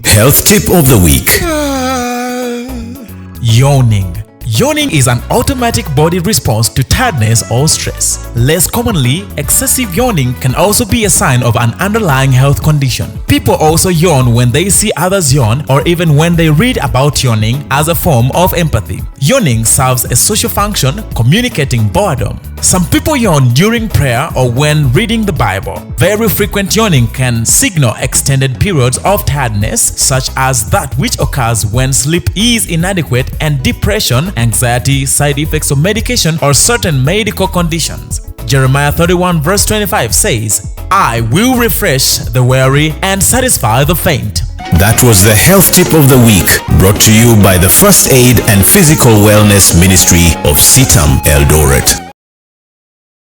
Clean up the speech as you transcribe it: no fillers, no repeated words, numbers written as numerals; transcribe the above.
Health tip of the week. Yawning. Yawning is an automatic body response to tiredness or stress. Less commonly, excessive yawning can also be a sign of an underlying health condition. People also yawn when they see others yawn or even when they read about yawning as a form of empathy. Yawning serves a social function, communicating boredom. Some people yawn during prayer or when reading the Bible. Very frequent yawning can signal extended periods of tiredness, such as that which occurs when sleep is inadequate, and depression, anxiety, side effects of medication, or certain medical conditions. Jeremiah 31 verse 25 says, "I will refresh the weary and satisfy the faint." That was the health tip of the week, brought to you by the First Aid and Physical Wellness Ministry of CITAM Eldoret.